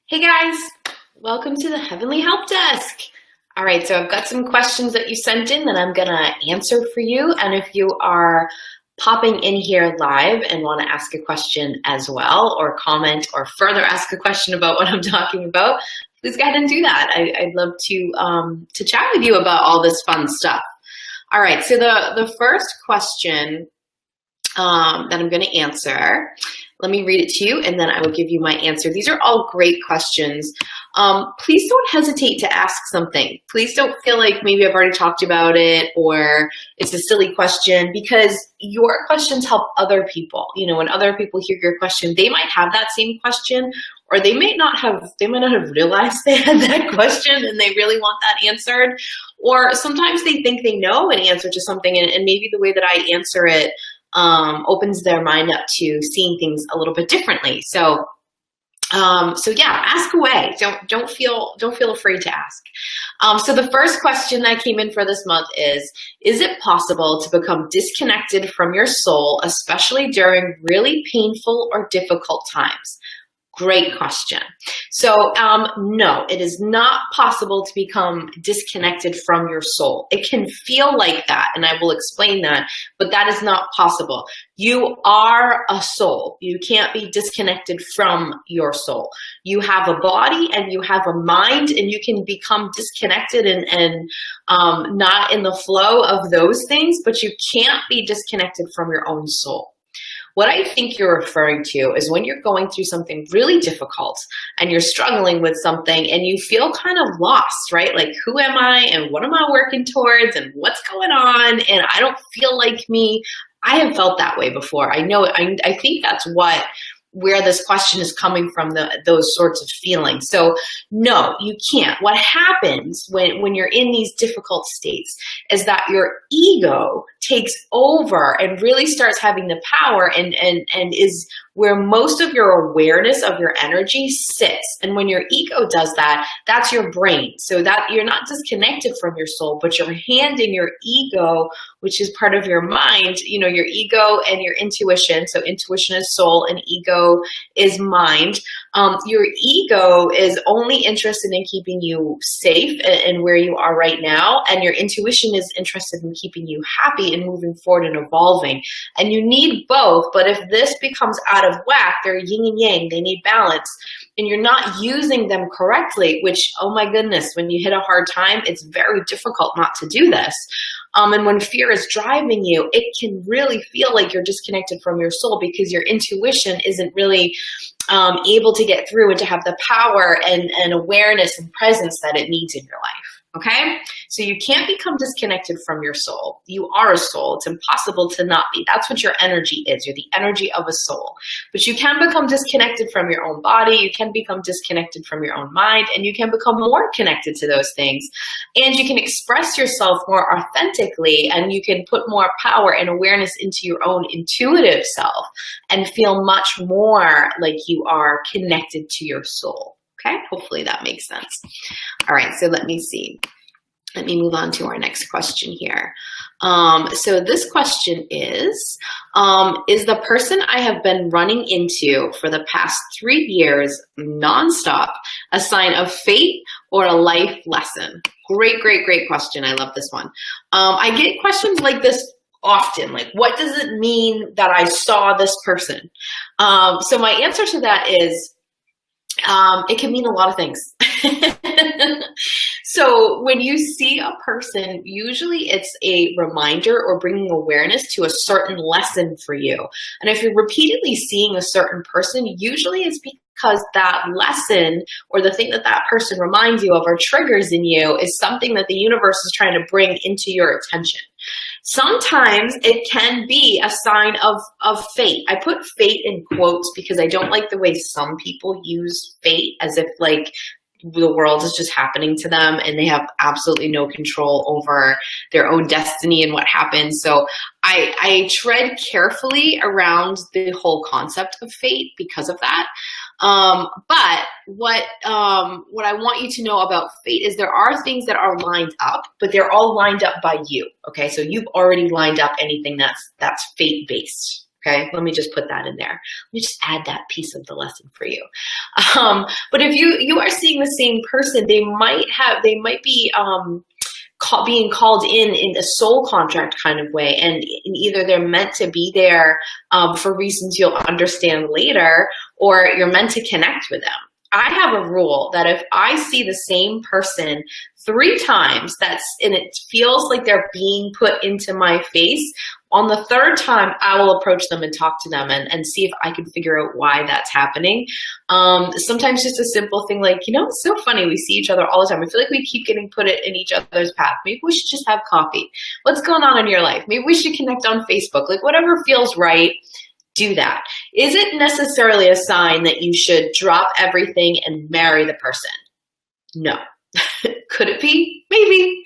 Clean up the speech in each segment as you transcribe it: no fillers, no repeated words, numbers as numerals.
Hey guys, welcome to the Heavenly Help Desk. All right, so I've got some questions that you sent in that I'm gonna answer for you. And if you are popping in here live and want to ask a question as well, or comment or further ask a question about what I'm talking about, please go ahead and do that. I'd love to chat with you about all this fun stuff. All right, so the first question that I'm going to answer. Let me read it to you, and then I will give you my answer. These are all great questions. Please don't hesitate to ask something. Please don't feel like maybe I've already talked about it or it's a silly question, because your questions help other people. You know, when other people hear your question, they might have that same question, or they might not have realized they had that question and they really want that answered. Or sometimes they think they know an answer to something, and maybe the way that I answer it opens their mind up to seeing things a little bit differently. So yeah, ask away. Don't feel afraid to ask. So the first question that came in for this month is it possible to become disconnected from your soul, especially during really painful or difficult times? Great question. So no, it is not possible to become disconnected from your soul. It can feel like that, and I will explain that, but that is not possible. You are a soul. You can't be disconnected from your soul. You have a body and you have a mind, and you can become disconnected and not in the flow of those things, but you can't be disconnected from your own soul. What I think you're referring to is when you're going through something really difficult and you're struggling with something and you feel kind of lost, right? Like, who am I and what am I working towards and what's going on? And I don't feel like me. I have felt that way before. I know it. I think that's where this question is coming from, those sorts of feelings. So no, you can't. What happens when you're in these difficult states is that your ego takes over and really starts having the power and is where most of your awareness of your energy sits. And when your ego does that, that's your brain. So that you're not disconnected from your soul, but you're handing your ego, which is part of your mind, you know, your ego and your intuition. So intuition is soul and ego is mind. Your ego is only interested in keeping you safe and where you are right now. And your intuition is interested in keeping you happy and moving forward and evolving. And you need both. But if this becomes out of whack, they're yin and yang, they need balance, and you're not using them correctly, which, oh my goodness, when you hit a hard time, it's very difficult not to do this. And when fear is driving you, it can really feel like you're disconnected from your soul because your intuition isn't really able to get through and to have the power and awareness and presence that it needs in your life. Okay? So you can't become disconnected from your soul. You are a soul. It's impossible to not be. That's what your energy is. You're the energy of a soul. But you can become disconnected from your own body. You can become disconnected from your own mind, and you can become more connected to those things. And you can express yourself more authentically, and you can put more power and awareness into your own intuitive self and feel much more like you are connected to your soul. Okay, hopefully that makes sense. All right, so let me see. Let me move on to our next question here. So this question is the person I have been running into for the past 3 years nonstop a sign of fate or a life lesson? Great, great, great question. I love this one. I get questions like this often, like, what does it mean that I saw this person? So my answer to that is, it can mean a lot of things. So when you see a person, usually it's a reminder or bringing awareness to a certain lesson for you. And if you're repeatedly seeing a certain person, usually it's because that lesson or the thing that that person reminds you of or triggers in you is something that the universe is trying to bring into your attention. Sometimes it can be a sign of fate. I put fate in quotes because I don't like the way some people use fate as if like the world is just happening to them and they have absolutely no control over their own destiny and what happens. So I tread carefully around the whole concept of fate because of that. But what I want you to know about fate is there are things that are lined up, but they're all lined up by you. Okay, so you've already lined up anything that's fate based. Okay, let me just put that in there. Let me just add that piece of the lesson for you. But if you are seeing the same person, they might be being called in a soul contract kind of way, and either they're meant to be there for reasons you'll understand later, or you're meant to connect with them. I have a rule that if I see the same person 3 times, and it feels like they're being put into my face, on the 3rd time, I will approach them and talk to them and see if I can figure out why that's happening. Sometimes just a simple thing like, it's so funny. We see each other all the time. I feel like we keep getting put in each other's path. Maybe we should just have coffee. What's going on in your life? Maybe we should connect on Facebook. Like whatever feels right, do that. Is it necessarily a sign that you should drop everything and marry the person? No. Could it be? Maybe.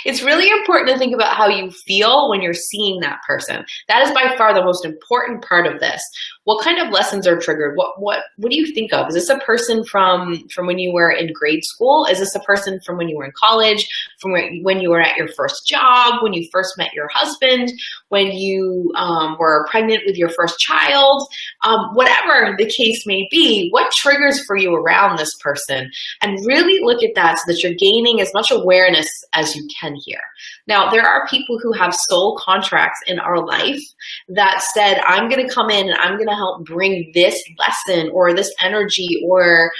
It's really important to think about how you feel when you're seeing that person. That is by far the most important part of this. What kind of lessons are triggered? What do you think of? Is this a person from when you were in grade school? Is this a person from when you were in college? From when you were at your first job? When you first met your husband? When you were pregnant with your first child? Whatever the case may be, what triggers for you around this person? And really look at that so that you're gaining as much awareness as you can here. Now, there are people who have soul contracts in our life that said, I'm going to come in and I'm going to help bring this lesson or this energy or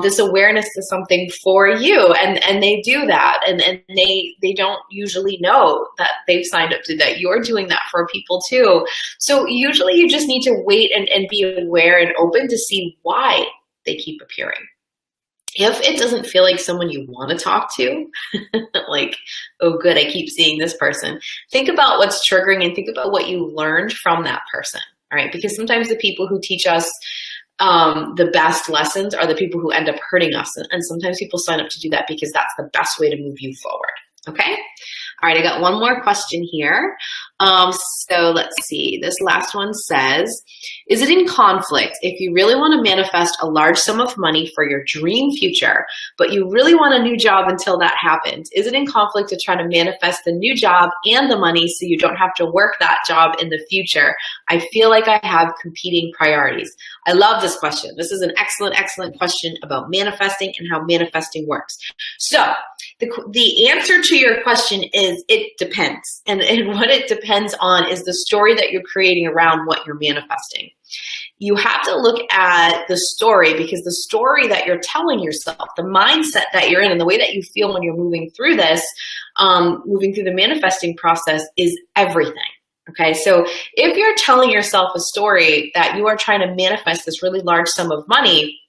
this awareness to something for you. And they do that. And they don't usually know that they've signed up to that. You're doing that for people too. So usually you just need to wait and be aware and open to see why they keep appearing. If it doesn't feel like someone you want to talk to, like, oh, good, I keep seeing this person, think about what's triggering and think about what you learned from that person, all right? Because sometimes the people who teach us the best lessons are the people who end up hurting us. And sometimes people sign up to do that because that's the best way to move you forward, okay? All right, I got one more question here. So let's see. This last one says, is it in conflict if you really want to manifest a large sum of money for your dream future, but you really want a new job until that happens? Is it in conflict to try to manifest the new job and the money so you don't have to work that job in the future? I feel like I have competing priorities. I love this question. This is an excellent, excellent question about manifesting and how manifesting works. So the answer to your question is it depends. And what it depends on is the story that you're creating around what you're manifesting. You have to look at the story, because the story that you're telling yourself, the mindset that you're in, and the way that you feel when you're moving through this, moving through the manifesting process is everything. Okay, so if you're telling yourself a story that you are trying to manifest this really large sum of money,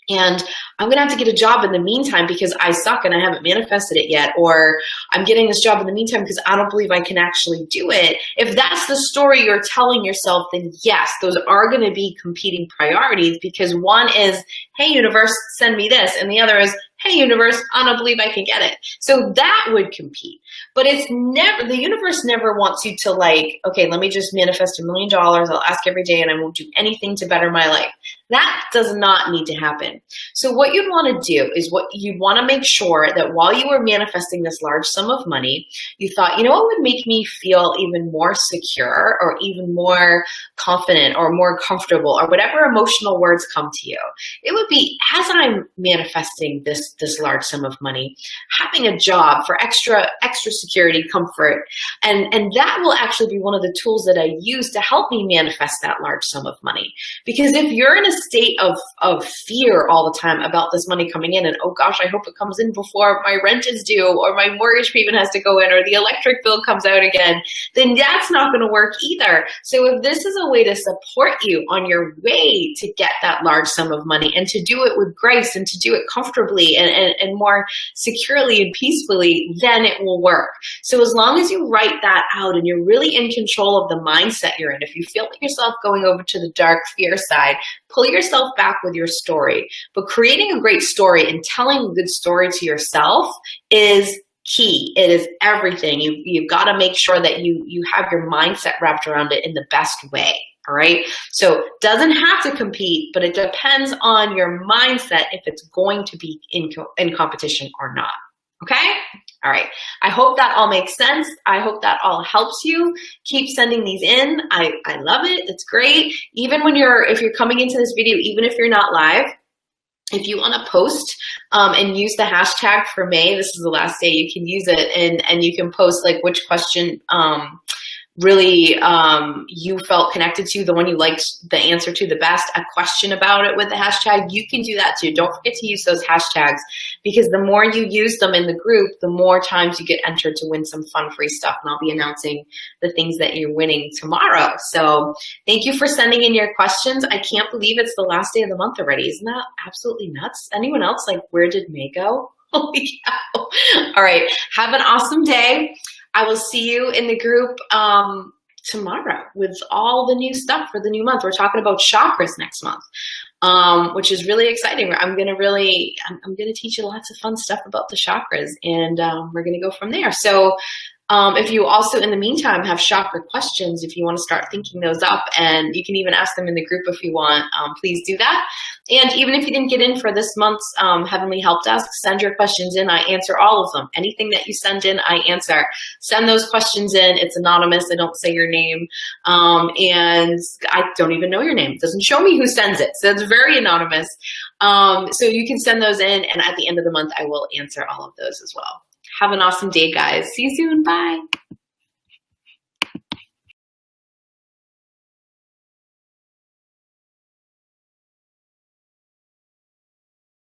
and I'm going to have to get a job in the meantime because I suck and I haven't manifested it yet, or I'm getting this job in the meantime because I don't believe I can actually do it. If that's the story you're telling yourself, then yes, those are going to be competing priorities, because one is, hey, universe, send me this. And the other is, hey, universe, I don't believe I can get it. So that would compete. But it's never, the universe never wants you to like, okay, let me just manifest $1 million. I'll ask every day and I won't do anything to better my life. That does not need to happen. So what you'd want to do is you'd want to make sure that while you were manifesting this large sum of money, you thought, you know what would make me feel even more secure or even more confident or more comfortable or whatever emotional words come to you? It would be, as I'm manifesting this large sum of money, having a job for extra security, comfort, and that will actually be one of the tools that I use to help me manifest that large sum of money. Because if you're in a state of fear all the time about this money coming in, and oh gosh, I hope it comes in before my rent is due, or my mortgage payment has to go in, or the electric bill comes out again, then that's not going to work either. So if this is a way to support you on your way to get that large sum of money, and to do it with grace and to do it comfortably and more securely and peacefully, then it will work. So as long as you write that out and you're really in control of the mindset you're in, if you feel like yourself going over to the dark fear side, pull yourself back with your story. But creating a great story and telling a good story to yourself is key. It is everything. You've got to make sure that you have your mindset wrapped around it in the best way. All right. So doesn't have to compete, but it depends on your mindset if it's going to be in competition or not. Okay. All right. I hope that all makes sense. I hope that all helps you. Keep sending these in. I love it. It's great. Even when if you're coming into this video, even if you're not live, if you want to post and use the hashtag for May, this is the last day you can use it, and you can post like which question really you felt connected to, the one you liked the answer to the best, a question about it with the hashtag. You can do that too. Don't forget to use those hashtags, because the more you use them in the group, the more times you get entered to win some fun free stuff. And I'll be announcing the things that you're winning tomorrow. So thank you for sending in your questions. I can't believe it's the last day of the month already. Isn't that absolutely nuts? Anyone else like, where did May go? Holy cow. All right. Have an awesome day. I will see you in the group tomorrow with all the new stuff for the new month. We're talking about chakras next month, which is really exciting. I'm gonna teach you lots of fun stuff about the chakras, and we're gonna go from there. So if you also, in the meantime, have chakra questions, if you want to start thinking those up, and you can even ask them in the group if you want, please do that. And even if you didn't get in for this month's Heavenly Help Desk, send your questions in. I answer all of them. Anything that you send in, I answer. Send those questions in. It's anonymous. I don't say your name. And I don't even know your name. It doesn't show me who sends it. So it's very anonymous. So you can send those in, and at the end of the month, I will answer all of those as well. Have an awesome day, guys. See you soon. Bye.